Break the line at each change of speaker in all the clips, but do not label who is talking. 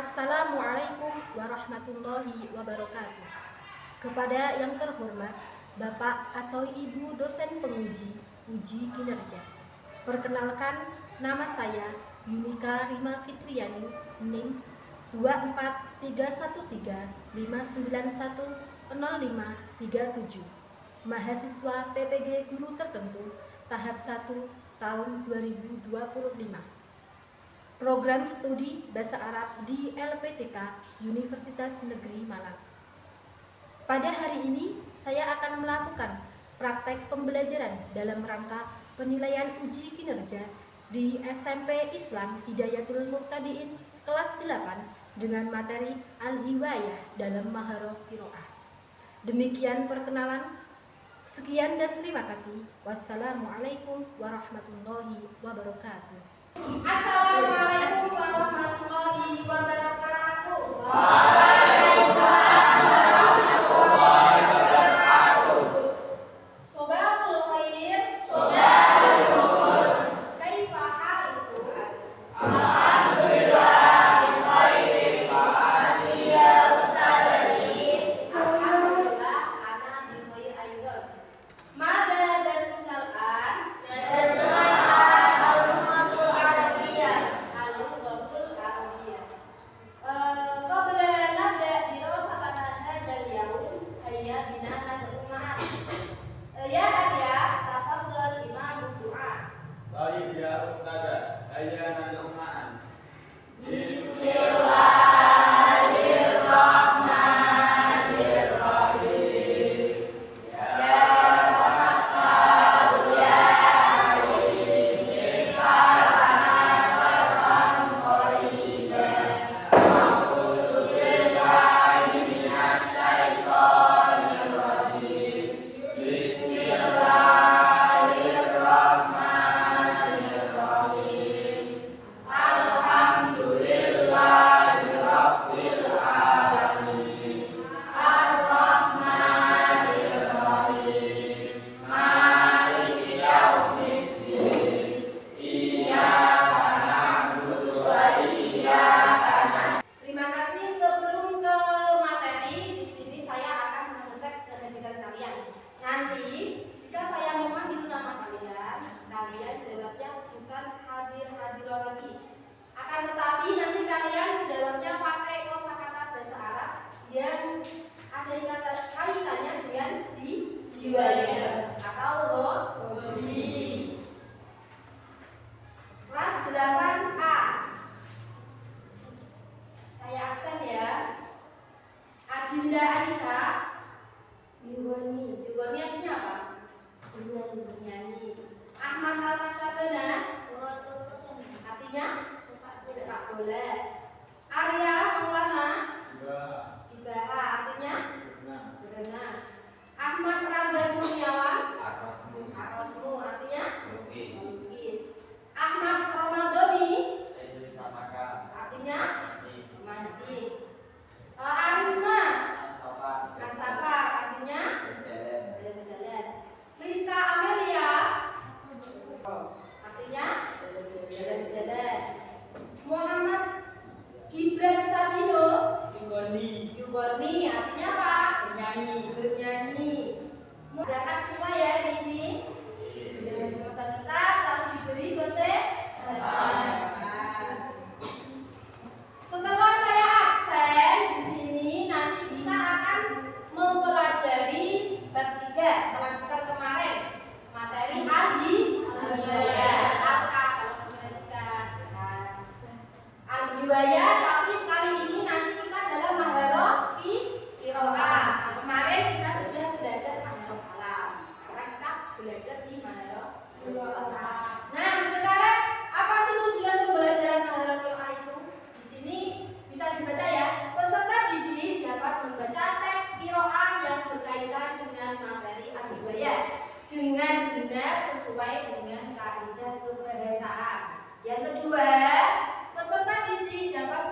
Assalamualaikum warahmatullahi wabarakatuh. Kepada yang terhormat Bapak atau Ibu dosen penguji uji kinerja. Perkenalkan, nama saya Yunika Rima Fitriani, NIM 24359100537, mahasiswa PPG Guru Tertentu tahap 1 tahun 2025. Program studi Bahasa Arab di LPTK Universitas Negeri Malang. Pada hari ini saya akan melakukan praktek pembelajaran dalam rangka penilaian uji kinerja di SMP Islam Hidayatul Muqtadiin kelas 8 dengan materi Al-Hiwayah dalam Maharah Qiraah. Demikian perkenalan. Sekian dan terima kasih. Wassalamualaikum warahmatullahi wabarakatuh.
Assalamualaikum warahmatullahi wabarakatuh. Sobahul khair. Kaifa halukum?
Alhamdulillah bikhair. Ma'ani ya ustadzani.
Alhamdulillah ana bi khair aidan. Mada darsunal an? Al-Lughatul Arabiyyah. Qabla nabda dirasatana hadzal yaum hayya bina nad'u ma'an. Ya Arya, tafadhal imam du'a.
Baik ya ustadzah, hayya nad'u ma'an. Bismillahirrahmanirrahim. Ya Muhammad ya Ali ifarana qariban. A'udzu billahi minasy syaithanir rajim. Bismillahirrahmanirrahim. Alhamdulillahirabbil alamin. Ar-Rahmanir-Rahim. Maliki yaumiddin. Iyyaka na'budu wa iyyaka nasta'in.
Terima kasih. Sebelum ke materi, di sini saya akan mengecek kehadiran kalian. Nanti jika saya memanggil nama kalian, kalian jawabnya bukan hadir-hadirah lagi. Akan tetapi nanti kalian jawabnya pakai kosakata bahasa Arab yang ada kaitannya dengan hiwayah atau hobi. Kelas 8A. Saya aksen ya. Adinda Aisyah. Yugoni artinya apa? Bernyanyi. Ahmad Al-Kasyabana. Artinya sepak bola. Arya Maulana. Sibaha artinya berenang. Ahmad Rangga Kurniawan. Arosmu artinya melukis. Ahmad Ramadhani artinya memancing. Arisma Kasafar artinya berjalan. Friska Amelia artinya jalan-jalan. Muhammad Gibran Sabino Yugoni artinya apa? Bernyanyi. Berangkat semua ya hari ini. Semoga kita selalu diberi kesehatan. Setelah saya absen di sini, nanti kita akan mempelajari bab 3, melanjutkan kemarin materi al-hiwayah. Alka kalau perhatikan al-hiwayah, tapi kali ini nanti kita dalam maharah qiraah. Kemarin kita sudah belajar maharah kalam. Sekarang kita belajar di maharah qiraah. Nah, sekarang apa sih tujuan pembelajaran maharah qiraah itu? Di sini bisa dibaca ya. Peserta didik dapat membaca teks qiraah yang berkaitan dengan materi al-hiwayah dengan benar sesuai dengan kaidah kebahasaan. Yang kedua, peserta didik dapat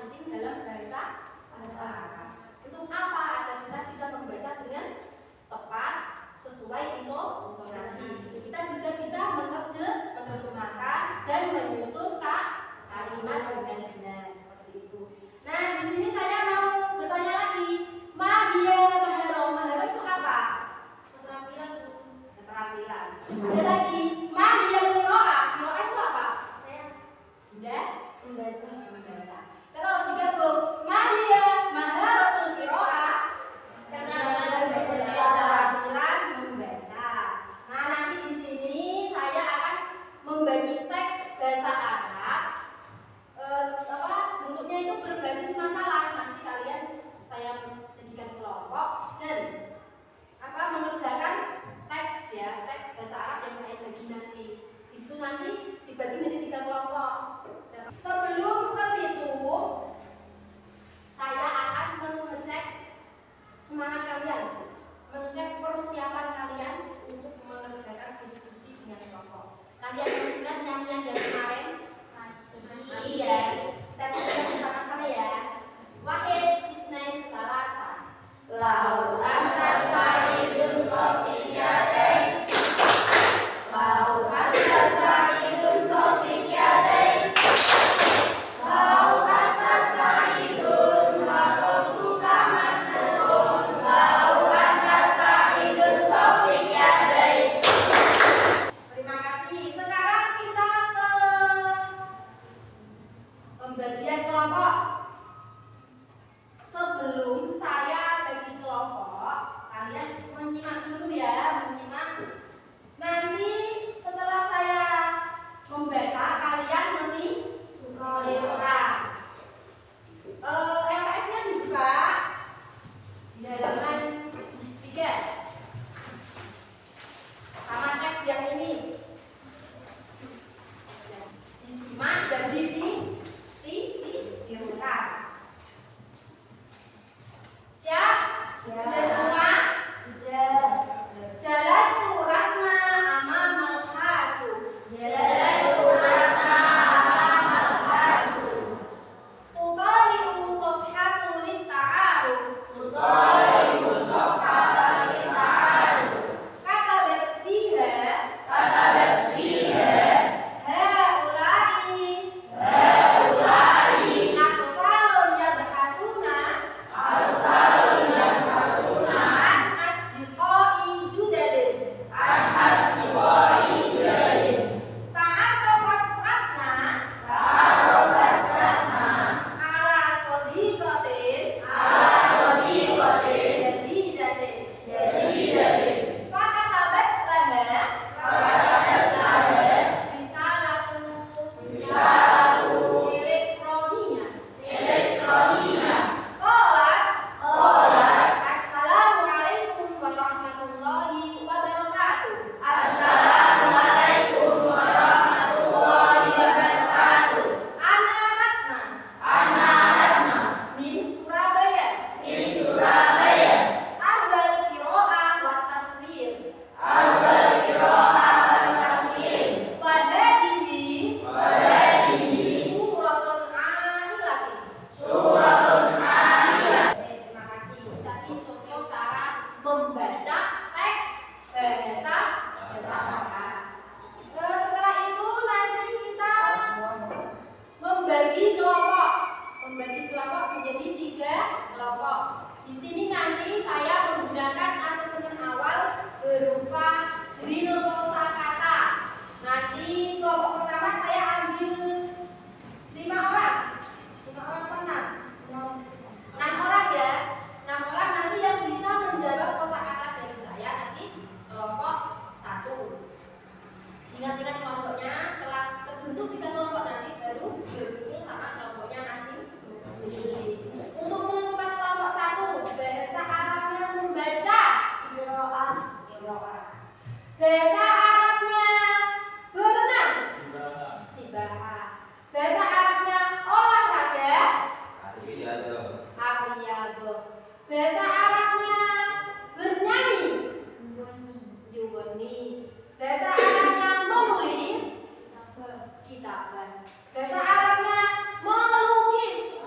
penting dalam bahasa Arab. Untuk apa? Agar kita bisa membaca dengan tepat sesuai intonasi. Kita juga bisa menerjemahkan dan menyusun kalimat dengan benar seperti itu. Nah, di sini saya mau bertanya lagi. Mahia maharo. Maharo itu apa?
Keterampilan.
Keterampilan. Ada lagi. Mahia qiraah. Qiraah itu apa? Sudah
Membaca.
membaca. Terus digabung. Mahia maharatul qiraah. Keterampilan membaca. Nah, nanti di sini saya akan membagi teks bahasa Arab. Bentuknya itu berbasis masalah. Nanti kalian saya jadikan kelompok dan mengerjakan teks ya, teks bahasa Arab yang saya bagi nanti. Di situ nanti dibagi menjadi 3 kelompok. Sebelum ke situ, saya akan mengecek semangat kalian, mengecek persiapan kalian untuk mengerjakan diskusi dengan kelompok. Kalian masih ingat nyanyian dari kemarin? Masih ya. Kita nyanyi bersama-sama ya. Wahid isnain salasa. Lau anta sa'idun sofiq yadain. Lau anta sa'idun sofiq yadain. Lau anta sa'idun wa qalbuka masrurun. Lau anta sa'idun sofiq yadain. Terima kasih. Sekarang kita ke pembagian kelompok. Sebelum saya bagi kelompok, kalian menyimak dulu ya, menyimak. Nanti setelah saya membaca, kalian menirukan. LPS-nya dibuka di halaman 3. Sama teks yang ini. Disimak dan ditirukan. Siap? Sudah semua? Jalastu ratna amamal hasu. Tutali'u sofhatu litta'aruf. Katabat fiha haula'i atfalun yabhatuna an asdiqai judadin. Ta'arrafat ratna ala sadiqatin jadidatin. Fakatabat laha risalatu elektronia. Qalat assalamualaikum warahmatullahi wabarakatuh. Ana Ratna min Surabaya. Ahwal qiraah wa taswir. Wa hadhihi suratul amilatin. Terima kasih. Tadi contoh cara membaca teks bahasa Arab. Setelah itu nanti kita membagi kelompok menjadi 3 kelompok. Di sini nanti saya menggunakan asesmen awal berupa drill kosakata. Nanti kelompok pertama saya ambil 5 orang. 5 orang apa 6? 6 orang ya. 6 orang nanti yang bisa menjawab kosakata dari saya nanti kelompok 1. Ingat-ingat kelompoknya, setelah terbentuk 3 kelompok nanti baru berkumpul sama kelompoknya masing-masing. Untuk menentukan kelompok 1, bahasa Arabnya membaca qiraah. Bahasa Arabnya berenang sibah. Bahasa Arabnya olahraga Ariyado. Bahasa Arabnya bernyanyi Yugoni. Bahasa Arabnya menulis Kitabah. Bahasa Arabnya melukis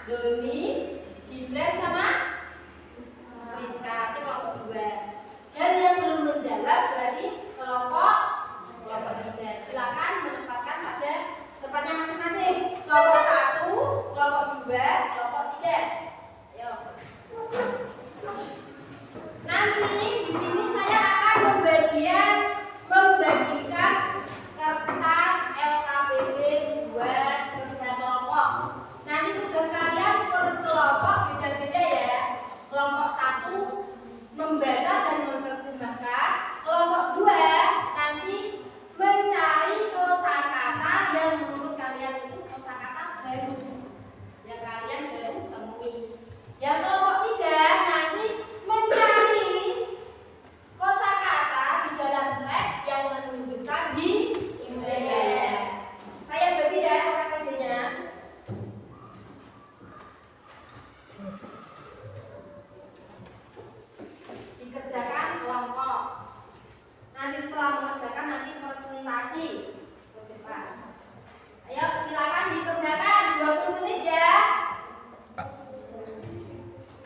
Doni, Gibran sama Rizka. Itu kelompok 2. Dan yang belum menjawab berarti kelompok 3. Silakan menempatkan pada tempatnya masing-masing. Kelompok 1, kelompok 2, kelompok 3. Ayo. Nanti di sini saya akan membagikan kertas LKPD buat kerja kelompok. Nanti tugas kalian per kelompok beda-beda ya. Kelompok 1 membaca dan menerjemahkan. Kelompok 2 nanti mencari kosakata yang menurut kalian itu kosakata baru yang kalian baru temui. Yang kelompok 3 nanti mencari kosakata di dalam teks yang menunjukkan di embed. Saya bagi ya KPD-nya. Dikerjakan kelompok. Nanti setelah mengerjakan nanti presentasi ke depan. Ayo silakan dikerjakan 20 menit ya.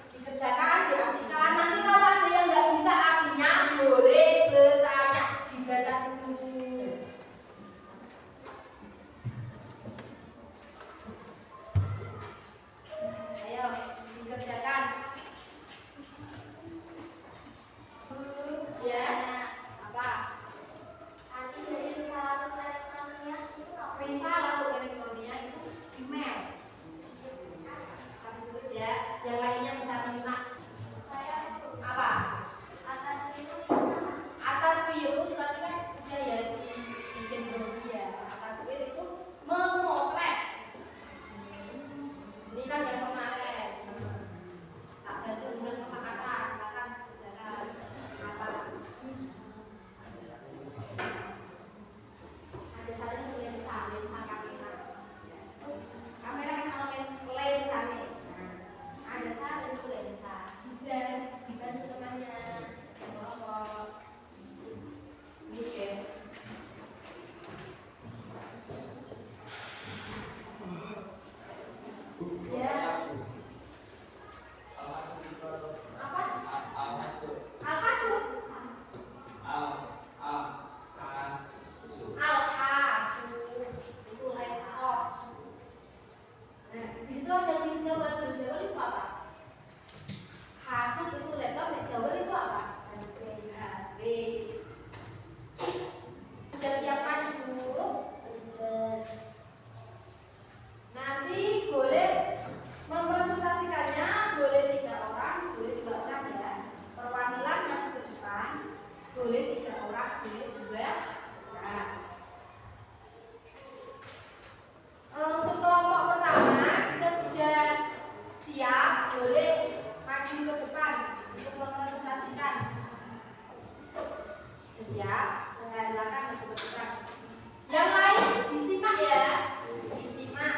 Dikerjakan, diartikan. Nanti kalau ada yang nggak bisa artinya boleh bertanya, dibaca dulu. Ayo dikerjakan. Ya, apa?
Arti dari risalah untuk elektronia itu apa?
Risalah untuk elektronia itu email. Tapi tulis ya, yang lainnya bisa menyimak.
Saya
Apa?
atas itu apa?
Atas view itu tadi kan udah ya dibikin body ya. Atas view itu memotret. Ini kan yang kemarin. Tak bantu dengan kosakata, silakan kerjakan. Apa? Ada salin lensa kamera. Kamera kan kalau lensa nih. Ada salin lensa. Dan dibantu temannya. Kelompok. Gitu. Ya. Apa? Al-Kasut. Al-Kasut. Itu laptop. Nah, di situ ada yang Jawa itu apa? Hasut itu laptop, yang Jawa itu apa? HP. Sudah siap maju? Nanti boleh mempresentasikannya, boleh 3 orang, boleh 2 orang ya. Perwakilan maju ke depan, boleh 3 orang, boleh 2 orang. Untuk kelompok pertama jika sudah siap, boleh maju ke depan untuk mempresentasikan. Sudah siap? Silakan maju ke depan. Yang lain disimak ya, disimak.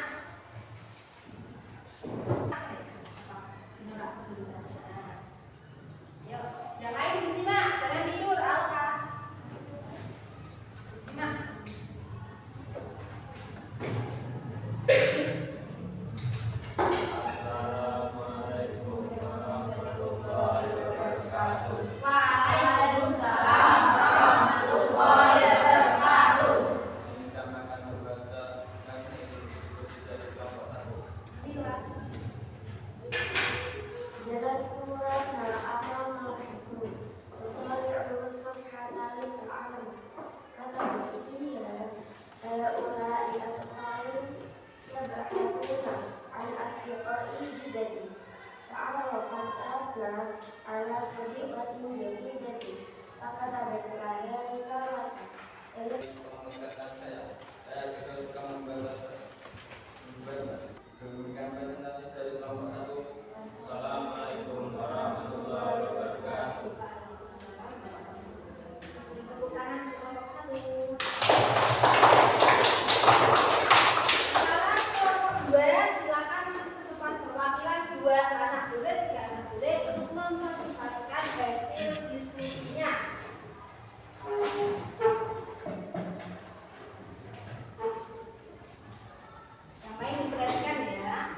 Ayo, yang lain disimak, jangan tidur, Alka. Disimak.
Assalamualaikum warahmatullahi wabarakatuh.
Waalaikumsalam warahmatullahi wabarakatuh.
Sini kami akan membaca dan diskusi dari kelompok 1.
Inilah.
جلست هنا أمام الحصول أطالع صفحة للعالم كتبت فيها هؤلاء أطفال يبحثون عن أصدقاء جددي تعرفت أدنى على صديقة جديدة فكتبت لها رسالة
Mengingatkan saya juga suka membaca. Demikian presentasi dari kelompok 1. Assalamualaikum warahmatullahi wabarakatuh.
Tepuk tangan untuk kelompok 1. Sekarang kelompok 2 silakan maju ke depan, perwakilan 2 anak boleh, 3 anak boleh untuk mempresentasikan hasil diskusinya. Yang lain diperhatikan ya.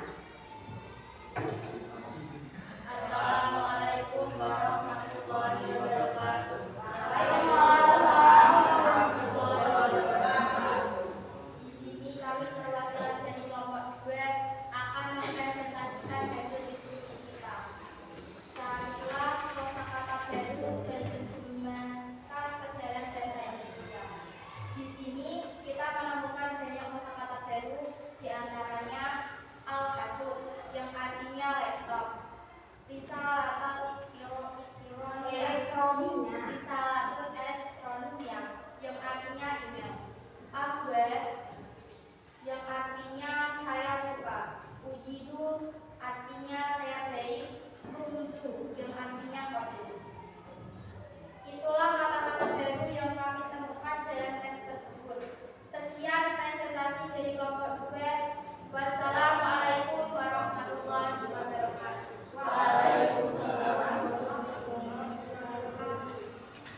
artinya saya baik, rumsu yang artinya kode. Itulah kata-kata baru yang kami temukan dalam teks tersebut. Sekian presentasi dari kelompok 2. Wassalamualaikum warahmatullahi wabarakatuh.
Waalaikumsalam warahmatullahi wabarakatuh.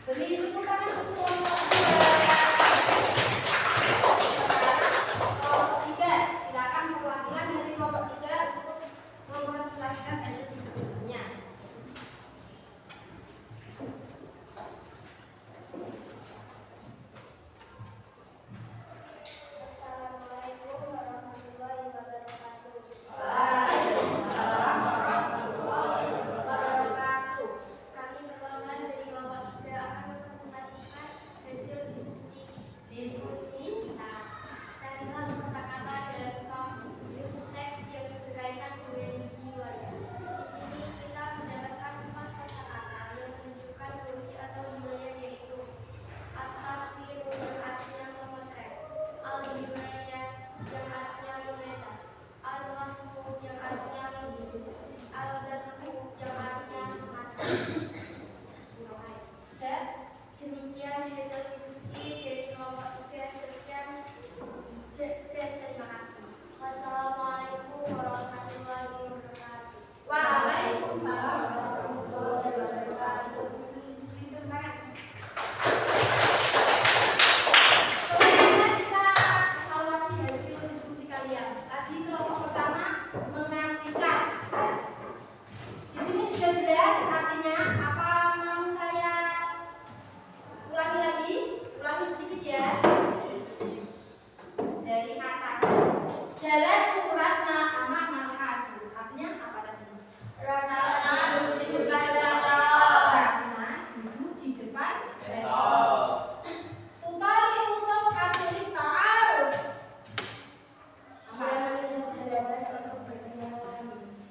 Beri tepuk tangan untuk kelompok 2. Kelompok 3, silakan perwakilan dari kelompok 3 untuk mempresentasikan hasil diskusinya.
Assalamualaikum warahmatullahi wabarakatuh.
Waalaikumsalam warahmatullahi wabarakatuh.
Kami perwakilan dari kelompok 3 akan mempresentasikan hasil diskusi kita. Carilah kosakata dalam buku teks yang berkaitan dengan riwayat. Di sini kita mendapatkan 4 kosakata yang menunjukkan bukti atau riwayat, yaitu at-taswir yang artinya memotret, al-riwayat yang artinya membaca, al-rasmu yang artinya menulis, al-badhu yang artinya memasak. Demikian hasil diskusi dari kelompok 3. Sekian dan terima kasih. Wassalamualaikum warahmatullahi wabarakatuh.
Waalaikumsalam warahmatullahi wabarakatuh. Berikan tangan. Selanjutnya kita evaluasi hasil diskusi kalian. Tadi kelompok pertama mengartikan. Di sini sudah jelas artinya apa, mau saya ulangi lagi? Ulangi sedikit ya. Dari atas. Jelas suratna ama makasu. Artinya apa tadi? Ratna duduk di depan laptop. Tutali usul hadirin ta'aruf. Apa?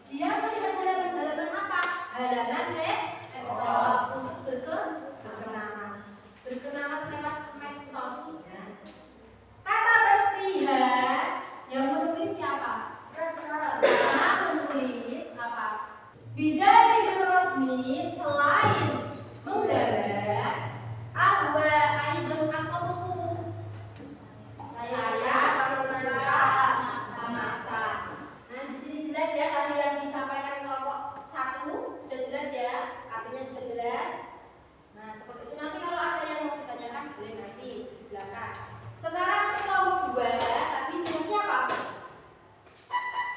Dia melihat halaman apa? Halaman laptop untuk berkenalan. Berkenalan lewat medsos. Ya. Kata berfiha yang menulis siapa? Nah, menulis apa? Bijari berrosmi selain menggambar ahwa aidon akomuku. Saya bekerja masa-masa. Nah, di sini jelas ya tadi yang disampaikan kelompok 1 sudah jelas ya, artinya juga jelas. Nah, seperti itu nanti kalau ada yang mau ditanyakan boleh nanti di belakang. Sekarang ke kelompok 2, tadi tulisnya apa?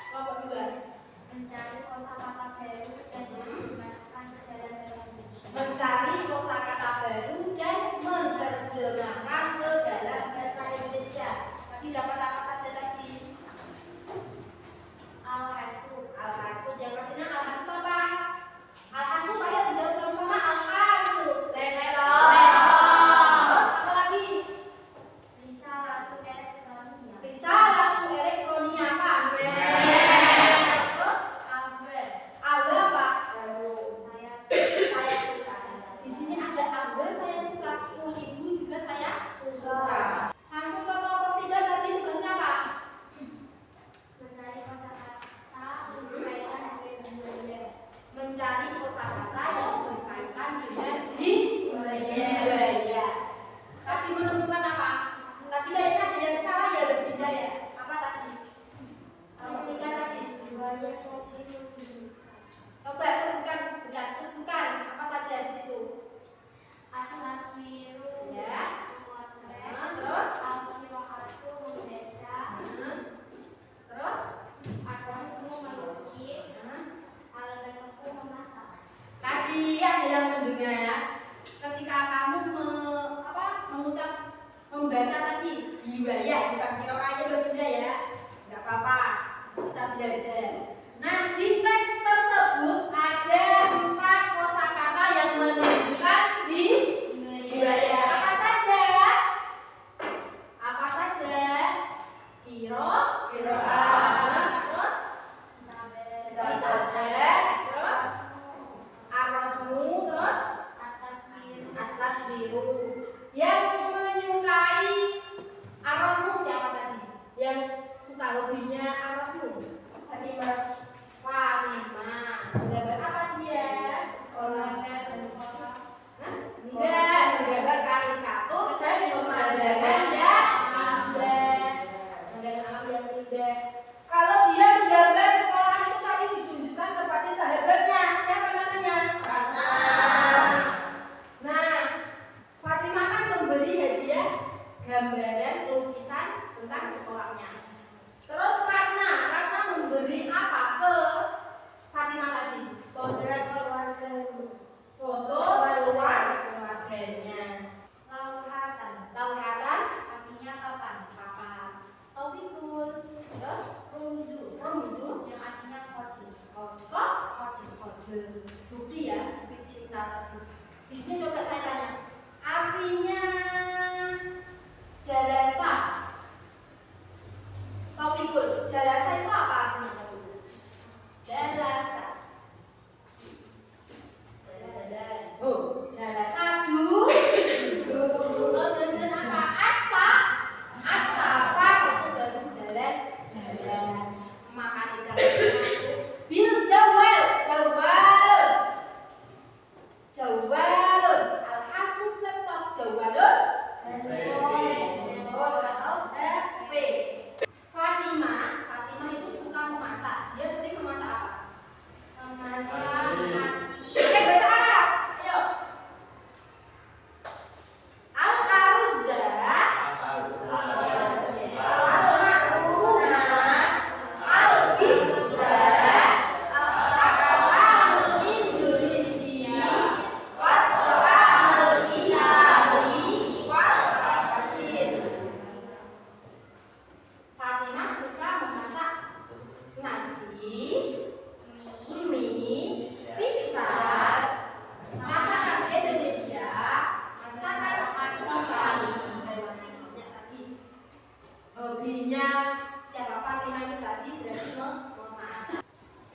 Kelompok 2
Mencari kosakata baru dan menerjemahkan ke dalam bahasa Indonesia.
mencari kosakata baru dan menerjemahkan ke dalam bahasa Indonesia. Tadi dapat apa saja tadi?
Al-Hasub.
Al-hasub yang artinya al-hasub apa? Al-hasub ayo dijawab sama-sama al-hasub. Terus apa lagi?
Risalatu elektronia.
Risalatu elektronia apa? Terus
Abel.
awal apa?
Saya
Saya suka. Di sini ada awal saya suka. Ibu juga saya suka. Langsung ke kelompok 3 tadi tugasnya apa?
mencari kosakata berkaitan dengan budaya.
Mencari kosakata yang berkaitan dengan budaya. Tadi menemukan apa? Tadi kayaknya ada yang salah ya, berbeda ya. Apa tadi? Kelompok 3 tadi.
Budaya jadi
Coba sebutkan, sebutkan apa saja di situ.
at-taswiru
Ya.
memotret,
Nah, terus?
al-qiraatu membaca,
Terus?
ar-rasmu melukis,
Nah,
al-badhu memasak.
tadi ada yang mendengar ketika kamu membaca tadi riwayat, bukan kira aja berbeda ya. Enggak apa-apa, kita belajar. Nah, di teks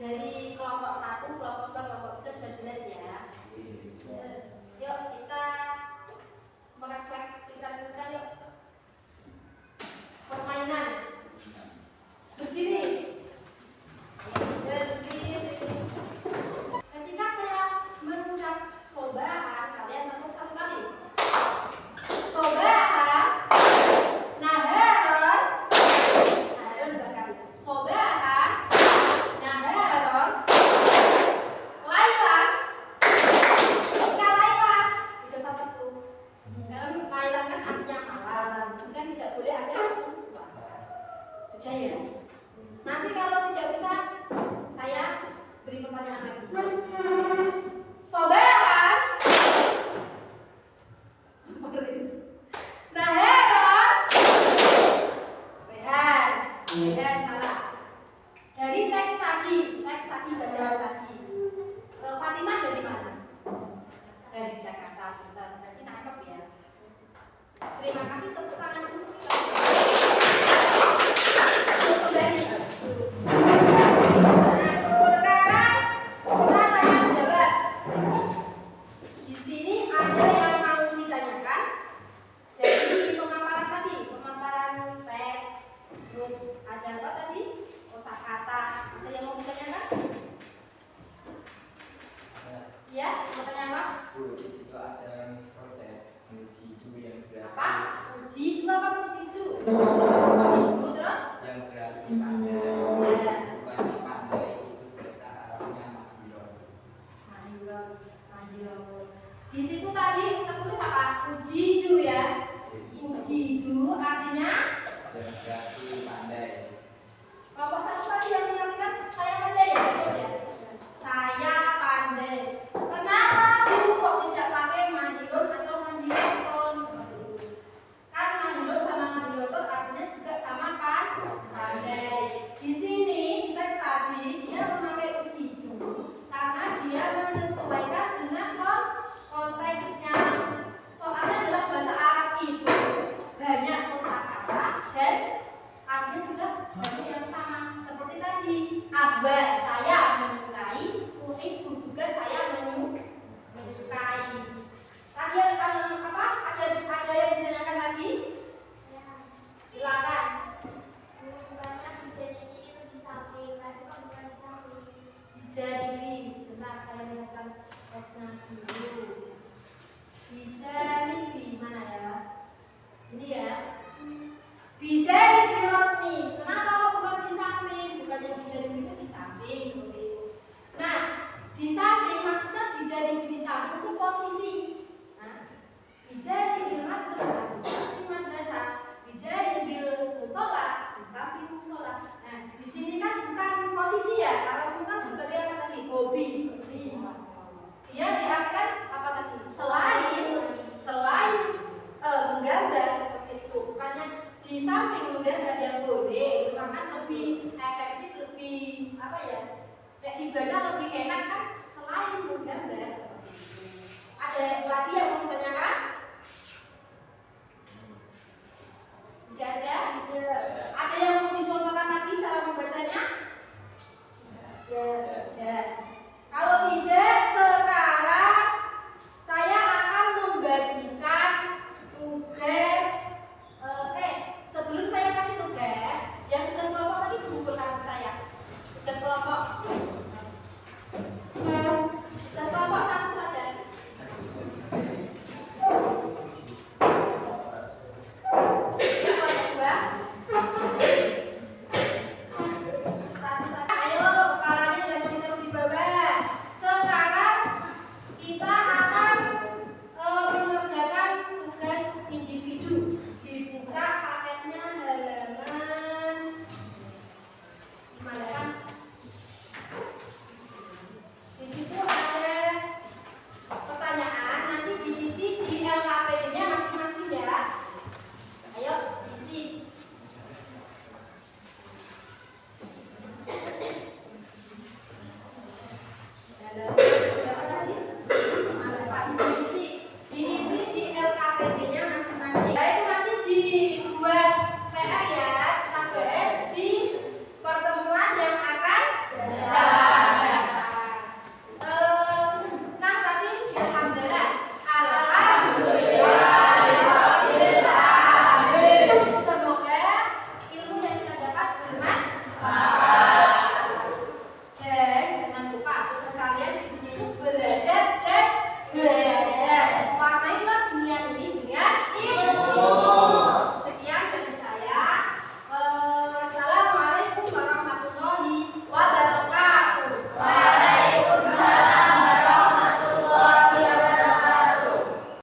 Dari kelompok 1, kelompok 2, kelompok 3 sudah jelas ya. Yuk kita merefleks pikiran kita yuk. Permainan. Berdiri. Berdiri. Ketika saya mengucap sobahan, kalian tentu satu kali. Sobahan. Naharon. Naharon dua kali. Sobahan. Naharon. Lailan. Ketika lailan itu satu tuh. Dalam lailan kan artinya malam, kan tidak boleh ada suara. Sudah ya. Nanti kalau tidak bisa, saya beri pertanyaan lagi. Sobahan. Naharon. Rehan. Rehan salah. Dari teks tadi bacaan tadi. Fatimah dari mana? Dari Jakarta. Bentar, berarti nangkep ya. Terima kasih, tepuk tangan dulu. Kembali. Nah, sekarang kita tanya jawab. Di sini ada yang mau ditanyakan dari pemaparan tadi, pemaparan teks. Terus ada apa tadi? Kosakata. Ada yang mau ditanyakan? Ya, mau tanya apa?
Bu, di situ ada protes uji itu yang berarti
Apa? Uji itu apa uji itu? Uji itu terus?
yang berarti pandai,
Ya.
bukan pandai itu bahasa Arabnya mahirun.
Mahirun. Di situ tadi tertulis apa? Uji itu ya. Uji itu artinya
Yang berarti pandai.
kelompok 1 tadi yang menyampaikan saya pandai ya? Betul ya? Saya pandai. Kenapa Bu kok tidak pakai mahirun atau mahirun seperti itu? Kan mahirun sama mahirun artinya juga sama kan? Pandai. Di sini kita tadi dia memakai uji itu karena dia menyesuaikan dengan konteksnya. Soalnya dalam bahasa Arab itu banyak kosakata dan artinya juga banyak yang sama. Seperti tadi, abba saya menyukai, uhibbu juga saya menyukai. Tadi apa? Ada yang ditanyakan lagi? Silakan.
Bukannya dijadikan itu di samping, tapi kok bukan di samping.
Dijadikan sebentar saya lihatkan teksnya dulu. Dijadikan mana ya? Ini ya. Bijari birosmi. Kenapa kok bukan di samping? Bukannya bijari itu di samping seperti itu. Nah, di samping maksudnya bijari di samping itu posisi. Nah, bijari bil madrasah di samping madrasah. Bijari bil musola di samping musola. Nah, di sini kan bukan posisi ya. Kalau itu kan sebagai apa tadi? Hobi. Dia diartikan apa tadi? Selain menggambar seperti itu. Bukannya di samping menggambar yang boleh, cuma kan lebih efektif, lebih apa ya? Kayak dibaca lebih enak kan selain menggambar seperti itu. Ada lagi yang mau ditanyakan? Tidak ada? Ada yang mau dicontohkan lagi cara membacanya? Ada.